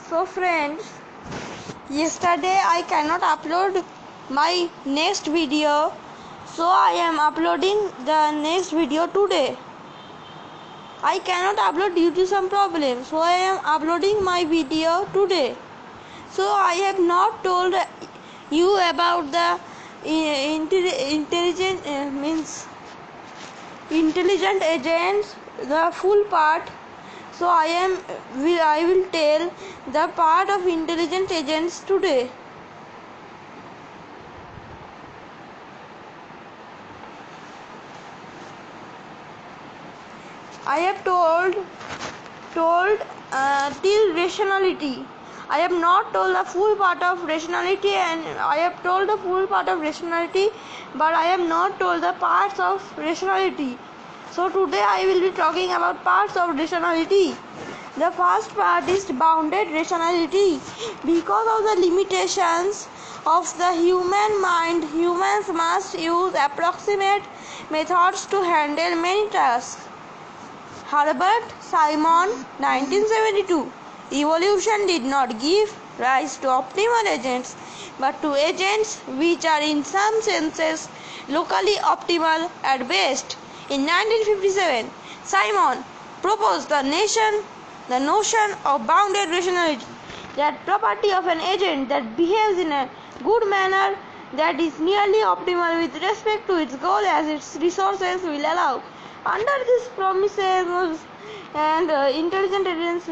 So friends, yesterday I cannot upload my next video, so I am uploading the next video today. I cannot upload due to some problem, so I am uploading my video today. So I have not told you about the intelligent agents, the full part. So I will tell the part of intelligent agents today. I have told till rationality. I have not told the full part of rationality, and I have told the full part of rationality, but I have not told the parts of rationality. So today I will be talking about parts of rationality. The first part is bounded rationality. Because of the limitations of the human mind, humans must use approximate methods to handle many tasks. Herbert Simon, 1972. Evolution did not give rise to optimal agents, but to agents which are in some senses locally optimal at best. In 1957, Simon proposed the notion of bounded rationality, that property of an agent that behaves in a good manner that is nearly optimal with respect to its goal as its resources will allow. Under these promises and intelligent agents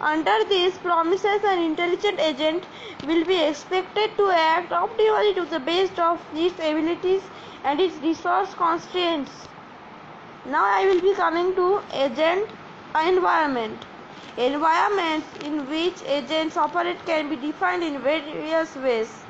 under these promises an intelligent agent will be expected to act optimally to the best of its abilities and its resource constraints. Now I will be coming to agent environment. Environments in which agents operate can be defined in various ways.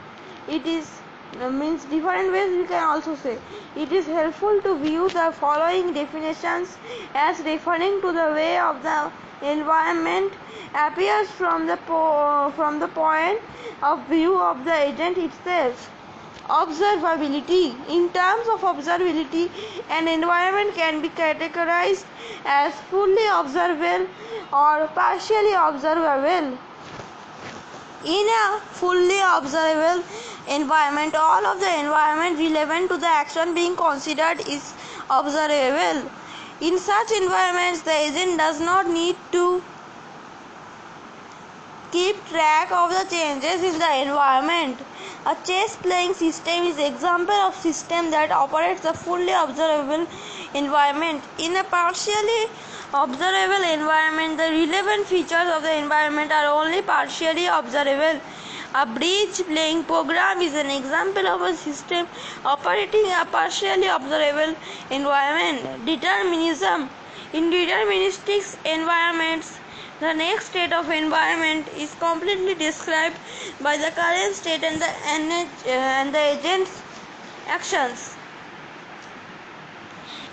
It is different ways we can also say. It is helpful to view the following definitions as referring to the way of the environment appears from the point of view of the agent itself. Observability. In terms of observability, an environment can be categorized as fully observable or partially observable. In a fully observable environment, all of the environment relevant to the action being considered is observable. In such environments, the agent does not need to keep track of the changes in the environment. A chess playing system is an example of system that operates a fully observable environment. In a partially observable environment, the relevant features of the environment are only partially observable. A bridge playing program is an example of a system operating a partially observable environment. Determinism. In deterministic environments, the next state of environment is completely described by the current state and the agent's actions.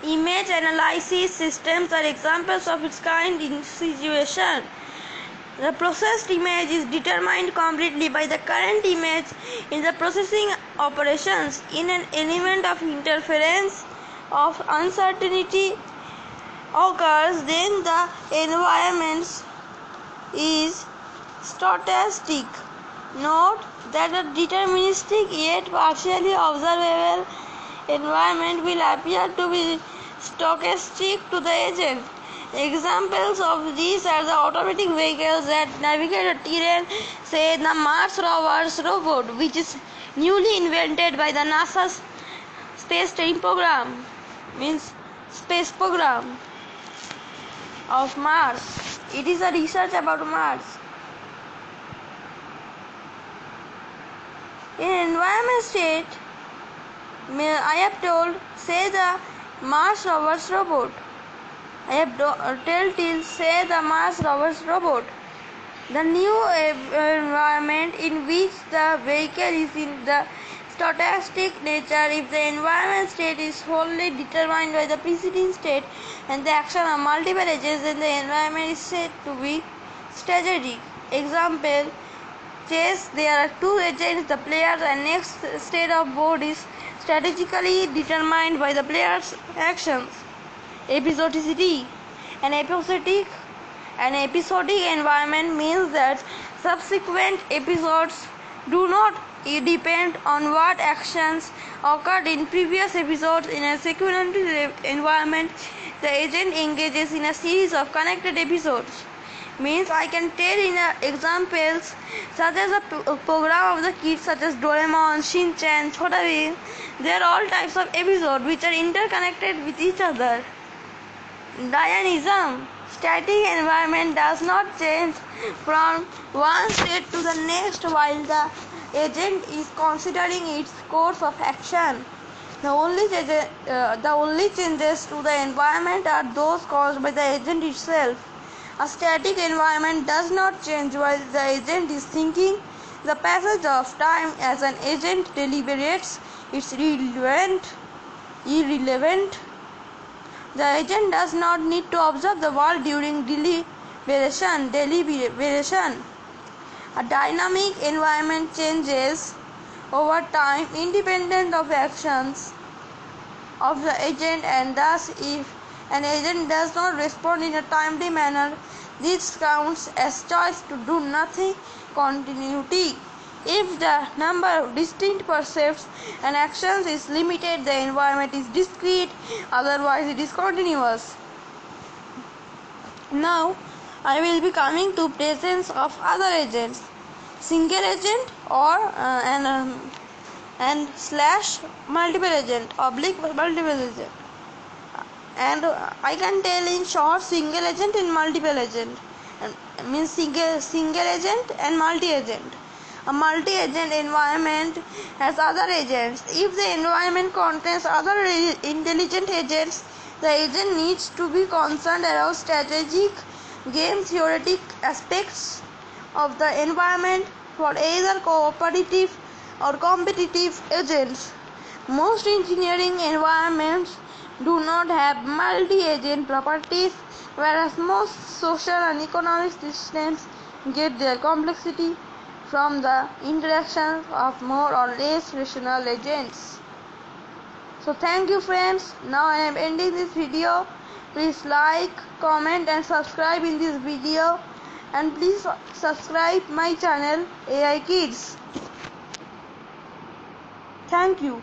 Image analysis systems are examples of its kind in situation. The processed image is determined completely by the current image in the processing operations. In an element of interference of uncertainty occurs, then the environment is stochastic. Note that a deterministic yet partially observable environment will appear to be stochastic to the agent. Examples of these are the automatic vehicles that navigate a terrain, say the Mars rover's robot, which is newly invented by the NASA's space program of Mars. It is a research about Mars. In environment state, I have told, say the Mars rover's robot. I have told till say the Mars rover's robot. The new environment in which the vehicle is in the stochastic nature if the environment state is wholly determined by the preceding state and the action of multiple agents, then the environment is said to be strategic. Example, chess, there are two agents, the player and next state of board is strategically determined by the player's actions. Episodicity. An episodic An episodic environment means that subsequent episodes do not depend on what actions occurred in previous episodes. In a sequential environment, the agent engages in a series of connected episodes. Means I can tell in examples such as a program of the kids such as Doraemon, Shin-chan, Chota Bheem. They are all types of episodes which are interconnected with each other. Dynamism. Static environment does not change from one state to the next while the agent is considering its course of action. The only changes to the environment are those caused by the agent itself. A static environment does not change while the agent is thinking. The passage of time as an agent deliberates is irrelevant. The agent does not need to observe the world during deliberation. A dynamic environment changes over time independent of actions of the agent, and thus if an agent does not respond in a timely manner, this counts as choice to do nothing continuity. If the number of distinct percepts and actions is limited, the environment is discrete, otherwise it is continuous. Now I will be coming to presence of other agents, single agent or and slash multiple agent oblique multiple agent. And I can tell in short single agent and multiple agent, means single agent and multi-agent. A multi-agent environment has other agents. If the environment contains other intelligent agents, the agent needs to be concerned around strategic, game theoretic aspects of the environment for either cooperative or competitive agents. Most engineering environments do not have multi-agent properties, whereas most social and economic systems get their complexity from the interaction of more or less rational agents. So thank you friends. Now I am ending this video. Please like, comment and subscribe in this video, and please subscribe my channel AI Kids. Thank you.